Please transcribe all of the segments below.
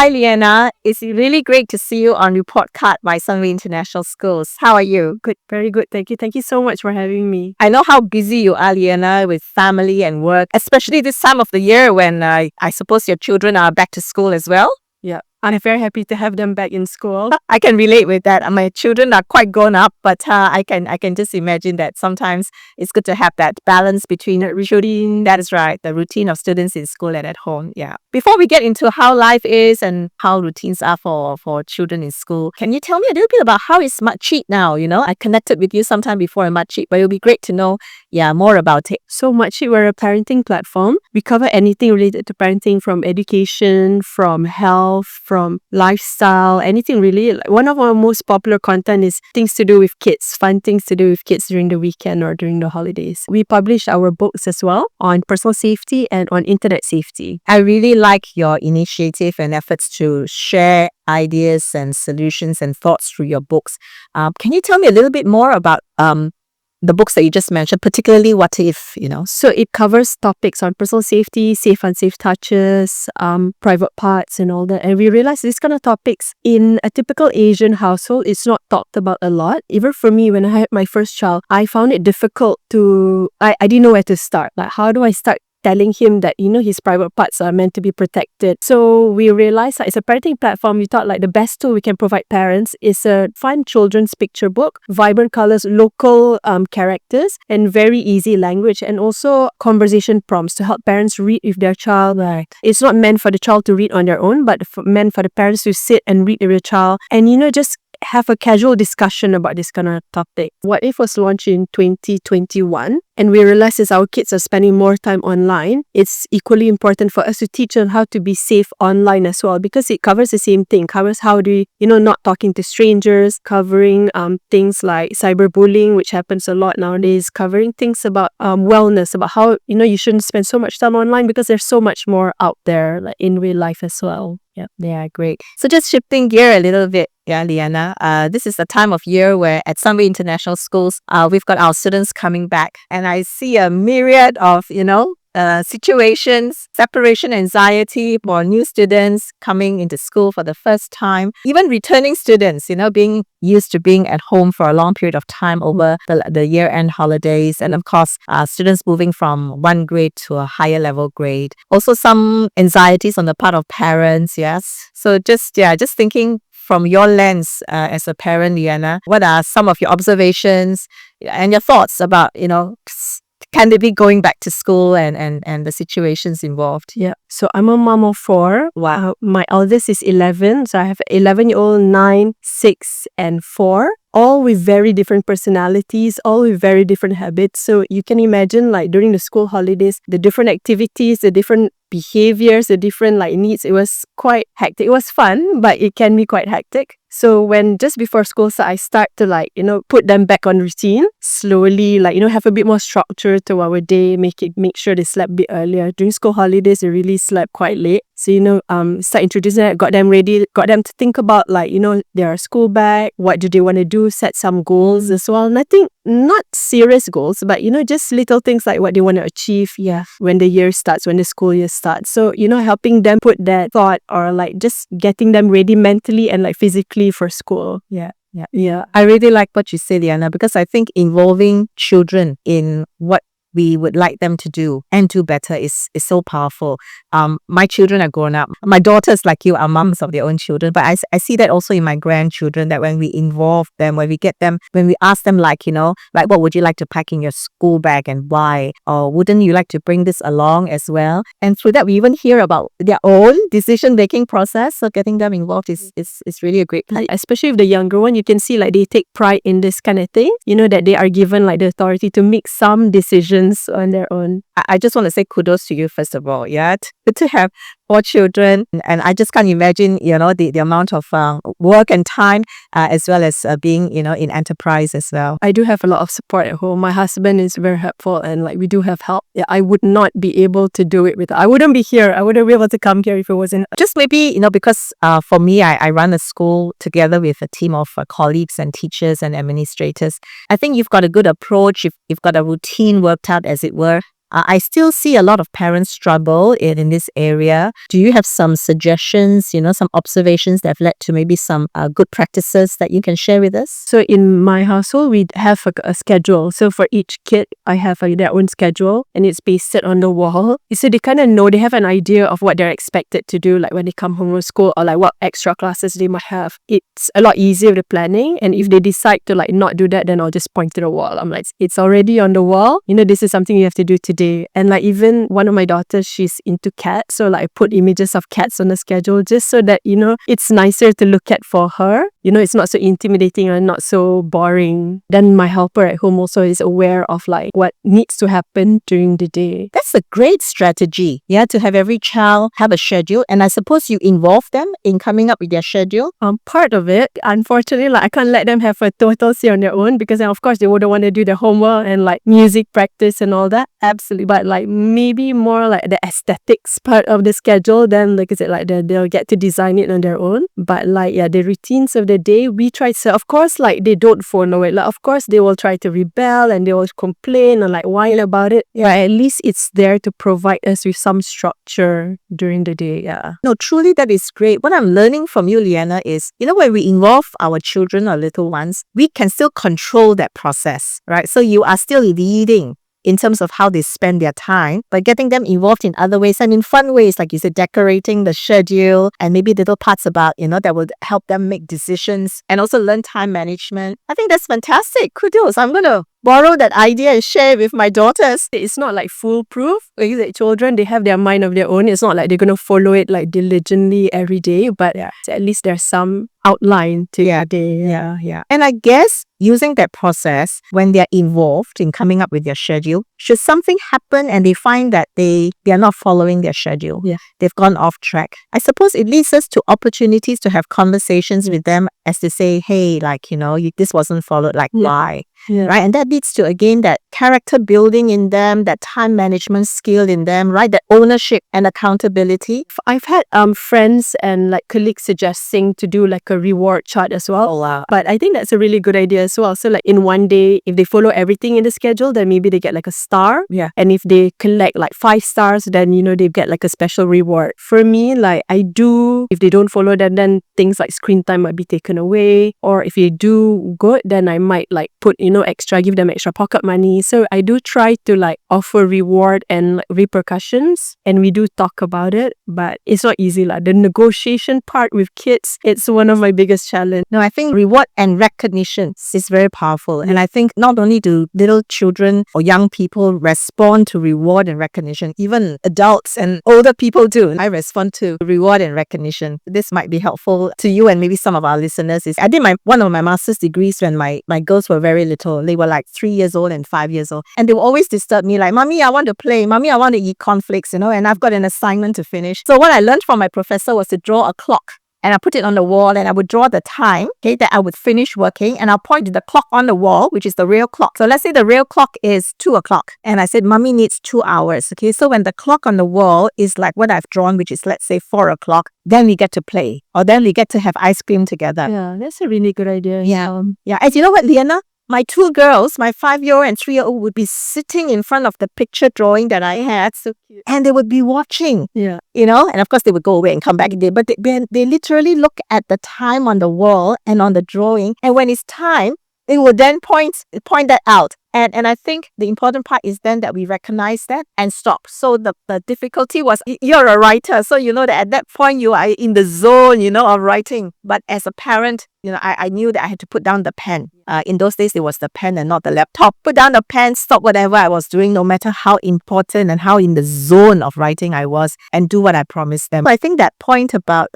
Hi, Liana. It's really great to see you on Report Card by Sunway International Schools. How are you? Good, very good. Thank you. Thank you so much for having me. I know how busy you are, Liana, with family and work, especially this time of the year when I suppose your children are back to school as well. Yeah, I'm very happy to have them back in school. I can relate with that. My children are quite grown up, but I can just imagine that sometimes it's good to have that balance between routine. That is right, the routine of students in school and at home. Yeah. Before we get into how life is and how routines are for children in school, can you tell me a little bit about how is Smartsheet now? I connected with you sometime before in Smartsheet, but it would be great to know, more about it. So much. We're a parenting platform. We cover anything related to parenting, from education, from health, from lifestyle, anything really. One of our most popular content is things to do with kids, fun things to do with kids during the weekend or during the holidays. We publish our books as well on personal safety and on internet safety. I really like your initiative and efforts to share ideas and solutions and thoughts through your books. Can you tell me a little bit more about the books that you just mentioned, particularly What If, So it covers topics on personal safety, safe, unsafe touches, private parts and all that. And we realized these kind of topics in a typical Asian household, it's not talked about a lot. Even for me, when I had my first child, I found it difficult I didn't know where to start. Like, how do I start telling him that, his private parts are meant to be protected? So we realized that it's a parenting platform. We thought like the best tool we can provide parents is a fun children's picture book, vibrant colors, local characters, and very easy language, and also conversation prompts to help parents read with their child. Right. It's not meant for the child to read on their own, but meant for the parents to sit and read with their child and, just have a casual discussion about this kind of topic. What If was launched in 2021, and we realized as our kids are spending more time online, it's equally important for us to teach them how to be safe online as well, because it covers the same thing. Covers how do not talking to strangers, covering things like cyberbullying, which happens a lot nowadays, covering things about wellness, about how you shouldn't spend so much time online because there's so much more out there, like in real life as well. Yeah, great. So just shifting gear a little bit, Liana. This is the time of year where at Sunway International Schools, we've got our students coming back, and I see a myriad of, situations, separation anxiety for new students coming into school for the first time, even returning students, being used to being at home for a long period of time over the year-end holidays, and of course, students moving from one grade to a higher level grade. Also, some anxieties on the part of parents, yes. So just thinking from your lens as a parent, Liana, what are some of your observations and your thoughts about, can they be going back to school and the situations involved? Yeah. So I'm a mom of 4. Wow. My eldest is 11. So I have 11-year-old, 9, 6, and 4. All with very different personalities, all with very different habits. So you can imagine, like, during the school holidays, the different activities, the different behaviors, the different needs. It was quite hectic. It was fun, but it can be quite hectic. So when just before school, so I start to put them back on routine slowly, have a bit more structure to our day, make sure they slept a bit earlier. During school holidays, they really slept quite late. So, start introducing it, got them ready, got them to think about their school bag, what do they want to do, set some goals as well. Not serious goals, but, just little things like what they want to achieve when the year starts, when the school year starts. So, helping them put that thought or just getting them ready mentally and physically for school. Yeah. I really like what you say, Liana, because I think involving children in what we would like them to do and do better is so powerful. My children are grown up. My daughters, like you, are moms of their own children, but I see that also in my grandchildren, that when we involve them, when we ask them what would you like to pack in your school bag and why, or wouldn't you like to bring this along as well? And through that, we even hear about their own decision-making process. So getting them involved is really a great thing. Especially with the younger one, you can see they take pride in this kind of thing, that they are given the authority to make some decisions on their own. I just want to say kudos to you, first of all. Yeah, good to have 4 children, and I just can't imagine, the amount of work and time, as well as being, in enterprise as well. I do have a lot of support at home. My husband is very helpful, and we do have help. Yeah, I would not be able to do it I wouldn't be here. I wouldn't be able to come here if it wasn't. Just maybe, because for me, I run a school together with a team of colleagues and teachers and administrators. I think you've got a good approach. You've got a routine worked out, as it were. I still see a lot of parents struggle in this area. Do you have some suggestions, some observations that have led to maybe some good practices that you can share with us? So in my household, we have a schedule. So for each kid, I have their own schedule, and it's pasted on the wall. So they kind of know, they have an idea of what they're expected to do, like when they come home from school, or like what extra classes they might have. It's a lot easier with the planning. And if they decide to like not do that, then I'll just point to the wall. I'm like, it's already on the wall. This is something you have to do today. And like even one of my daughters, she's into cats. So like I put images of cats on the schedule just so that, it's nicer to look at for her. It's not so intimidating and not so boring. Then my helper at home also is aware of like what needs to happen during the day. That's a great strategy. Yeah, to have every child have a schedule. And I suppose you involve them in coming up with their schedule. Part of it, unfortunately, like I can't let them have a total say on their own, because then of course they wouldn't want to do their homework and like music practice and all that. Absolutely. But like maybe more like the aesthetics part of the schedule, then like I said, like they'll get to design it on their own. But like, yeah, the routines of the day, we try to, of course, like they don't follow it. Like, of course, they will try to rebel and they will complain and like whine about it. Yeah, at least it's there to provide us with some structure during the day. Yeah. No, truly, that is great. What I'm learning from you, Liana, is, when we involve our children or little ones, we can still control that process, right? So you are still leading in terms of how they spend their time, but getting them involved in other ways. I mean, fun ways, like you said, decorating the schedule and maybe little parts about, that will help them make decisions and also learn time management. I think that's fantastic. Kudos. I'm going to borrow that idea and share it with my daughters. It's not like foolproof. Like children, they have their mind of their own. It's not like they're going to follow it like diligently every day, but at least there's some outline to their day. Yeah. And I guess using that process, when they're involved in coming up with their schedule, should something happen and they find that they are not following their schedule, they've gone off track, I suppose it leads us to opportunities to have conversations with them as to say, hey, like, this wasn't followed, like why? Yeah. Right. And that leads to, again, that character building in them, that time management skill in them, right? That ownership and accountability. I've had friends and like colleagues suggesting to do like a reward chart as well. Oh, wow. But I think that's a really good idea as well. So like in one day, if they follow everything in the schedule, then maybe they get like a star. Yeah. And if they collect like 5 stars, then, they get like a special reward. For me, like if they don't follow that, then things like screen time might be taken away. Or if they do good, then I might like put, give them extra pocket money. So I do try to like offer reward and like, repercussions, and we do talk about it, but it's not easy. Like the negotiation part with kids, it's one of my biggest challenge. No, I think reward and recognition is very powerful. And I think not only do little children or young people respond to reward and recognition, even adults and older people do. I respond to reward and recognition. This might be helpful to you and maybe some of our listeners. I did one of my master's degrees when my girls were very little. They were like 3 years old and 5 years old. And they will always disturb me like, Mommy, I want to play. Mommy, I want to eat cornflakes, and I've got an assignment to finish. So what I learned from my professor was to draw a clock. And I put it on the wall and I would draw the time, that I would finish working, and I'll point to the clock on the wall, which is the real clock. So let's say the real clock is 2 o'clock. And I said, Mommy needs 2 hours. Okay. So when the clock on the wall is like what I've drawn, which is let's say 4 o'clock, then we get to play, or then we get to have ice cream together. Yeah, that's a really good idea. Yeah. And you know what, Liana? My 2 girls, my 5-year-old and 3-year-old, would be sitting in front of the picture drawing that I had. So cute. And they would be watching. Yeah. And of course they would go away and come back again. But they literally look at the time on the wall and on the drawing. And when it's time, they would then point that out. And I think the important part is then that we recognize that and stop. So the difficulty was, you're a writer, so you know that at that point you are in the zone, of writing. But as a parent, I knew that I had to put down the pen. In those days, it was the pen and not the laptop. Put down the pen, stop whatever I was doing, no matter how important and how in the zone of writing I was, and do what I promised them. I think that point about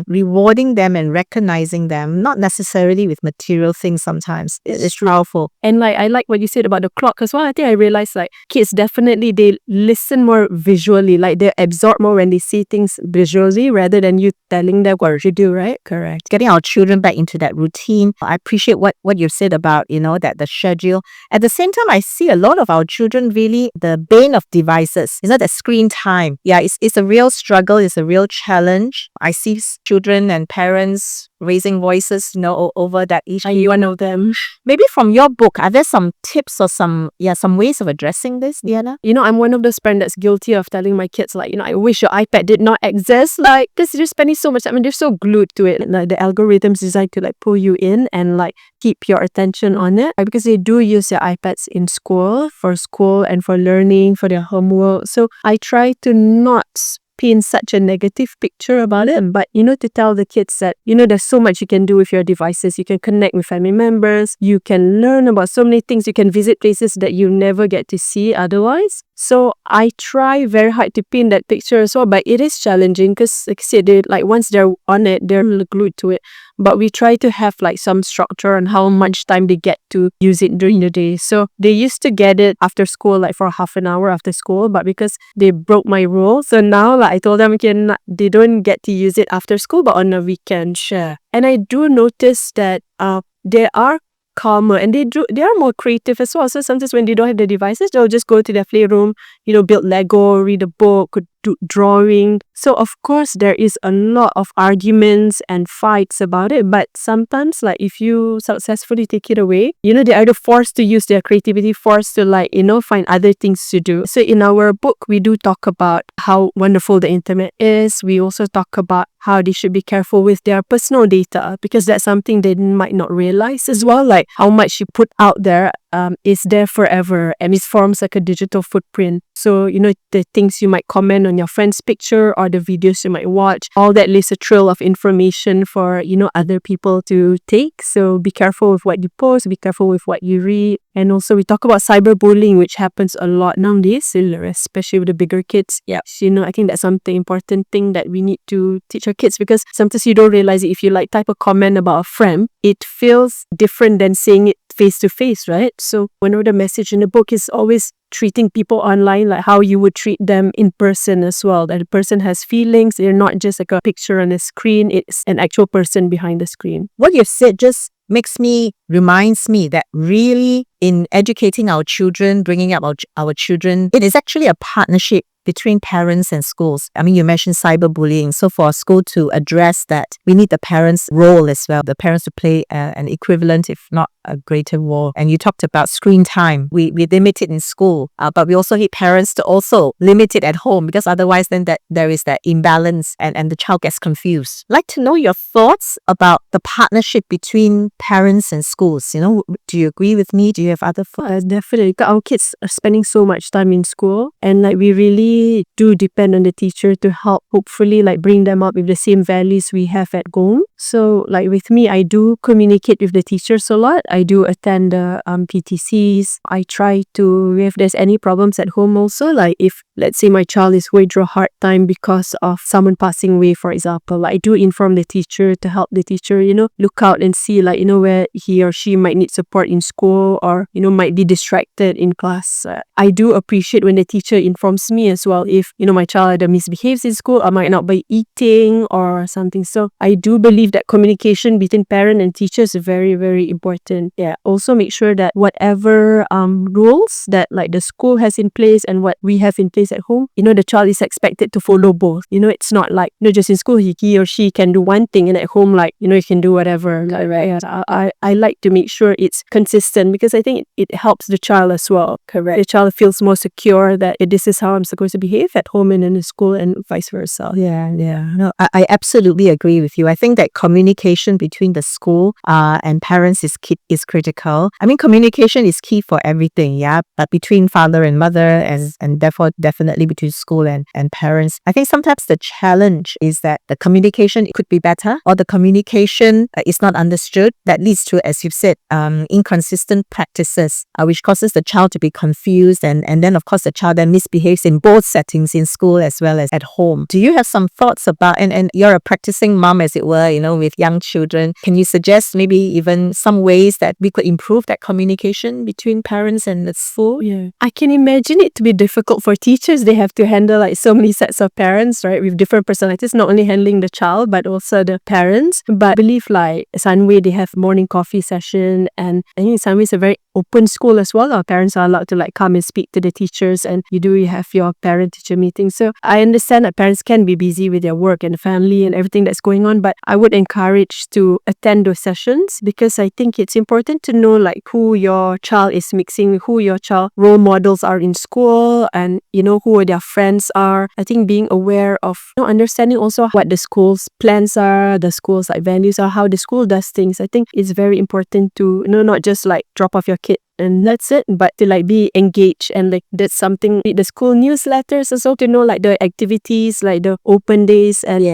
rewarding them and recognizing them, not necessarily with material things sometimes, is powerful. And like I like what you said about the clock as well. I think I realized like kids definitely, they listen more visually, like they absorb more when they see things visually rather than you telling them what to do, right? Correct. Getting our children back into that routine. I appreciate what you've said about, that the schedule. At the same time, I see a lot of our children really the bane of devices. The screen time. Yeah, it's a real struggle. It's a real challenge. I see children and parents raising voices, over that issue. I'm one of them. Maybe from your book, are there some tips or some ways of addressing this, Diana? I'm one of those parents that's guilty of telling my kids, like, I wish your iPad did not exist, like, because you're spending so much time and they're so glued to it. Like, the algorithms designed to, like, pull you in and, like, keep your attention on it, because they do use their iPads in school, for school and for learning, for their homework. So I try to not paint such a negative picture about it, but to tell the kids that there's so much you can do with your devices. You can connect with family members, you can learn about so many things, you can visit places that you never get to see otherwise. So I try very hard to paint that picture as well, but it is challenging because, like I said, once they're on it, they're glued to it. But we try to have like some structure on how much time they get to use it during the day. So they used to get it after school, like for half an hour after school, but because they broke my rule, so now, like, I told them, they don't get to use it after school, but on a weekend. Sure. And I do notice that they are calmer and they are more creative as well. So sometimes when they don't have the devices, they'll just go to their playroom, build Lego, read a book, do drawing. So of course there is a lot of arguments and fights about it, but sometimes, like, if you successfully take it away, they're either forced to use their creativity, forced to, like, find other things to do. So in our book, we do talk about how wonderful the internet is. We also talk about how they should be careful with their personal data, because that's something they might not realize as well, like how much you put out there is there forever, and it forms like a digital footprint. So the things you might comment on your friend's picture or the videos you might watch, all that leaves a trail of information for other people to take. So be careful with what you post, be careful with what you read. And also we talk about cyberbullying, which happens a lot nowadays, especially with the bigger kids. Yeah, I think that's something important thing that we need to teach our kids, because sometimes you don't realize it. If you type a comment about a friend, it feels different than saying it face to face, right? So one of the message in the book is always treating people online like how you would treat them in person as well. That the person has feelings. They're not just like a picture on a screen. It's an actual person behind the screen. What you've said just reminds me that really in educating our children, bringing up our children, it is actually a partnership between parents and schools. I mean, you mentioned cyberbullying. So for a school to address that, we need the parents' role as well. The parents to play an equivalent, if not a greater role. And you talked about screen time. We limit it in school, but we also need parents to also limit it at home, because otherwise then there is that imbalance and the child gets confused. I'd like to know your thoughts about the partnership between parents and schools. Do you agree with me? Do you have other thoughts? Definitely. Our kids are spending so much time in school, and we really do depend on the teacher to help, hopefully, bring them up with the same values we have at home. So with me, I do communicate with the teachers a lot. I do attend the PTCs. I try to, if there's any problems at home also, if, let's say, my child is going through a hard time because of someone passing away, for example, I do inform the teacher to help the teacher, look out and see, where he or she might need support in school, or, might be distracted in class. I do appreciate when the teacher informs me as well if, my child either misbehaves in school or might not be eating or something. So I do believe that communication between parent and teachers is very, very important. Yeah. Also make sure that whatever rules that the school has in place and what we have in place at home, the child is expected to follow both. It's not just in school he or she can do one thing, and at home you can do whatever. Right. Yeah. I like to make sure it's consistent, because I think it helps the child as well. Correct. The child feels more secure that this is how I'm supposed to behave at home and in the school, and vice versa. Yeah. No, I absolutely agree with you. I think that communication between the school and parents is critical. I mean, communication is key for everything, yeah. But between father and mother, and therefore definitely between school and parents, I think sometimes the challenge is that the communication could be better, or the communication is not understood. That leads to, as you've said, inconsistent practices, which causes the child to be confused, and then of course the child then misbehaves in both settings, in school as well as at home. Do you have some thoughts about, and you're a practicing mom, as it were, with young children, can you suggest maybe even some ways that we could improve that communication between parents and the school? Yeah, I can imagine it to be difficult for teachers. They have to handle so many sets of parents, right, with different personalities, not only handling the child but also the parents. But I believe Sunway, they have morning coffee session, and I think Sunway is a very open school as well. Our parents are allowed to come and speak to the teachers, and you have your parent-teacher meeting. So I understand that parents can be busy with their work and family and everything that's going on, but I would encouraged to attend those sessions, because I think it's important to know like who your child is mixing, who your child role models are in school, and who their friends are. I think being aware of understanding also what the school's plans are, the school's like values are, how the school does things. I think it's very important to not just like drop off your kid and that's it, but to like be engaged, and like that's something, read the school newsletters also to know like the activities, like the open days and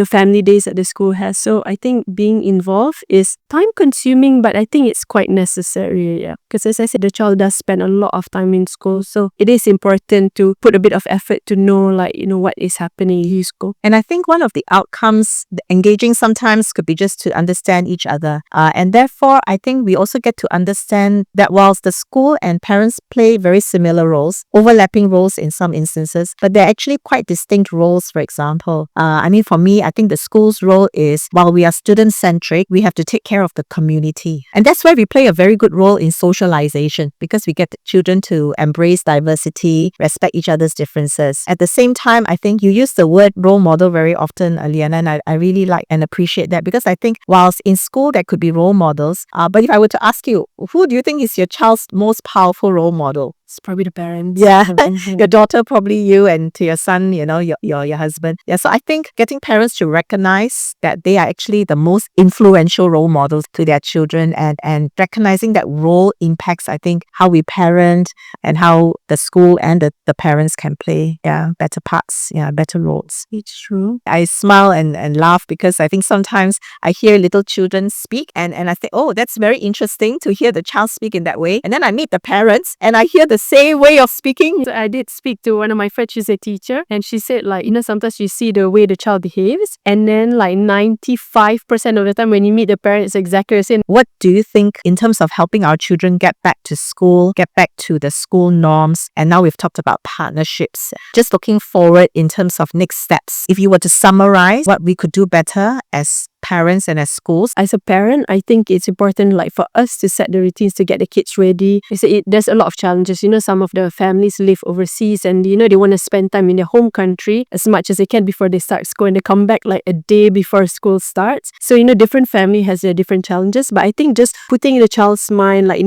family days that the school has. So I think being involved is time consuming, but I think it's quite necessary, because as I said, the child does spend a lot of time in school, so it is important to put a bit of effort to know like what is happening in school. And I think one of the outcomes, engaging sometimes could be just to understand each other. And therefore, I think we also get to understand that whilst the school and parents play very similar roles, overlapping roles in some instances, but they're actually quite distinct roles. For example, for me, I think the school's role is, while we are student-centric, we have to take care of the community. And that's why we play a very good role in socialization, because we get the children to embrace diversity, respect each other's differences. At the same time, I think you use the word role model very often, Liana, and I really like and appreciate that, because I think whilst in school there could be role models, but if I were to ask you, who do you think is your child's most powerful role model? It's probably the parents. Yeah. Your daughter, probably you, and to your son, your husband. Yeah. So I think getting parents to recognize that they are actually the most influential role models to their children, and recognizing that role impacts, I think, how we parent and how the school and the parents can play better parts, better roles. It's true. I smile and laugh, because I think sometimes I hear little children speak and I think, oh, that's very interesting to hear the child speak in that way. And then I meet the parents and I hear the same way of speaking. So I did speak to one of my friends, she's a teacher, and she said like, sometimes you see the way the child behaves, and then like 95% of the time when you meet the parent, it's exactly the same. What do you think in terms of helping our children get back to school, get back to the school norms? And now we've talked about partnerships. Just looking forward in terms of next steps. If you were to summarize what we could do better as parents and as schools. As a parent, I think it's important like for us to set the routines to get the kids ready. There's a lot of challenges. Some of the families live overseas, and they want to spend time in their home country as much as they can before they start school, and they come back like a day before school starts. So different family has their different challenges, but I think just putting in the child's mind, like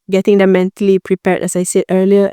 getting them mentally prepared, as I said earlier,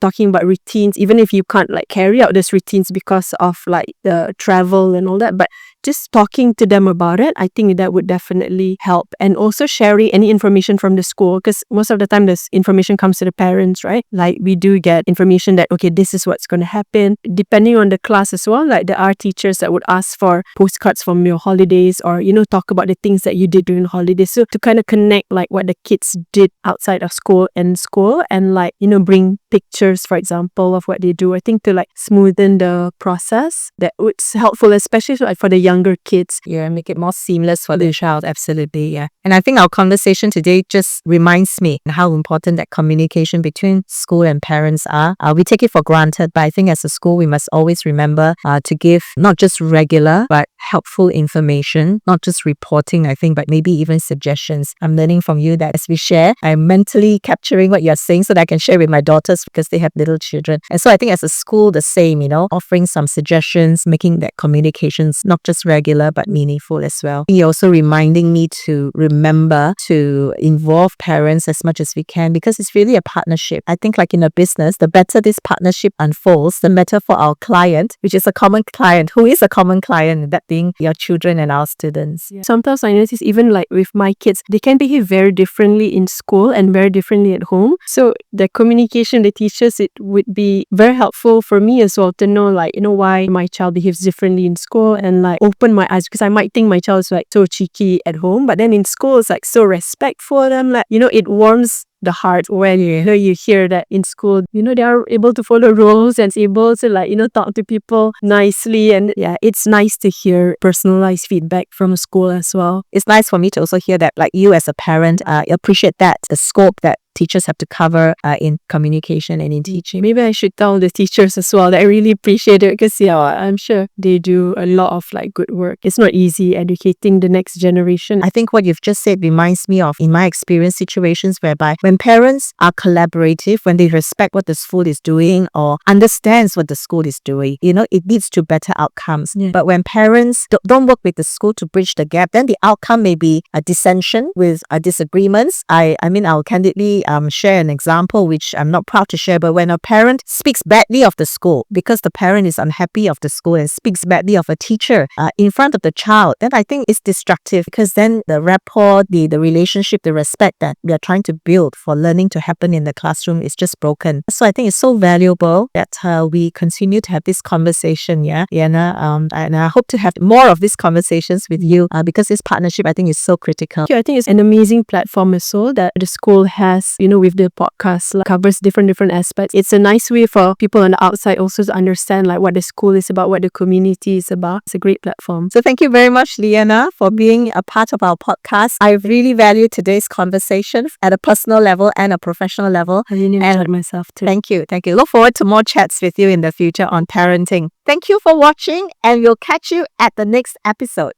talking about routines, even if you can't like carry out those routines because of like the travel and all that, but just talking to them about it, I think that would definitely help. And also sharing any information from the school, because most of the time this information comes to the parents, right? Like we do get information that, okay, this is what's going to happen. Depending on the class as well, like there are teachers that would ask for postcards from your holidays, or, talk about the things that you did during the holidays. So to kind of connect like what the kids did outside of school and school, and like, bring pictures, for example, of what they do. I think to like smoothen the process, that would helpful, especially like for the younger kids. Yeah, make it more seamless for the child. Absolutely, yeah. And I think our conversation today just reminds me how important that communication between school and parents are. We take it for granted, but I think as a school, we must always remember to give not just regular, but helpful information, not just reporting, I think, but maybe even suggestions. I'm learning from you that as we share, I'm mentally capturing what you're saying so that I can share with my daughters, because they have little children. And so I think as a school, the same, offering some suggestions, making that communications not just regular, but meaningful as well. You're also reminding me to remember to involve parents as much as we can, because it's really a partnership. I think like in a business, the better this partnership unfolds, the better for our client, which is a common client. Who is a common client? That being your children and our students. Yeah. Sometimes I notice even like with my kids, they can behave very differently in school and very differently at home. So the communication, the teachers, it would be very helpful for me as well to know like, why my child behaves differently in school, and like open my eyes, because I might think my child is like so cheeky at home, but then in school it's like so respectful. And like, it warms the heart when you hear that in school, they are able to follow rules and able to like, talk to people nicely. And yeah, it's nice to hear personalized feedback from school as well. It's nice for me to also hear that like you as a parent appreciate that the scope that teachers have to cover in communication and in teaching. Maybe I should tell the teachers as well that I really appreciate it because, yeah, I'm sure they do a lot of like good work. It's not easy educating the next generation. I think what you've just said reminds me of, in my experience, situations whereby when parents are collaborative, when they respect what the school is doing or understands what the school is doing, it leads to better outcomes. Yeah. But when parents don't work with the school to bridge the gap, then the outcome may be a dissension with disagreements. I mean, I'll candidly share an example, which I'm not proud to share, but when a parent speaks badly of the school because the parent is unhappy of the school and speaks badly of a teacher in front of the child, then I think it's destructive, because then the rapport, the relationship, the respect that we are trying to build for learning to happen in the classroom is just broken. So I think it's so valuable that we continue to have this conversation, Liana, and I hope to have more of these conversations with you because this partnership, I think, is so critical. I think it's an amazing platform as well that the school has, with the podcast, like, covers different aspects. It's a nice way for people on the outside also to understand like what the school is about, what the community is about. It's a great platform. So thank you very much, Liana, for being a part of our podcast. I really value today's conversation at a personal level and a professional level. I really enjoyed myself too. Thank you. Look forward to more chats with you in the future on parenting. Thank you for watching, and we'll catch you at the next episode.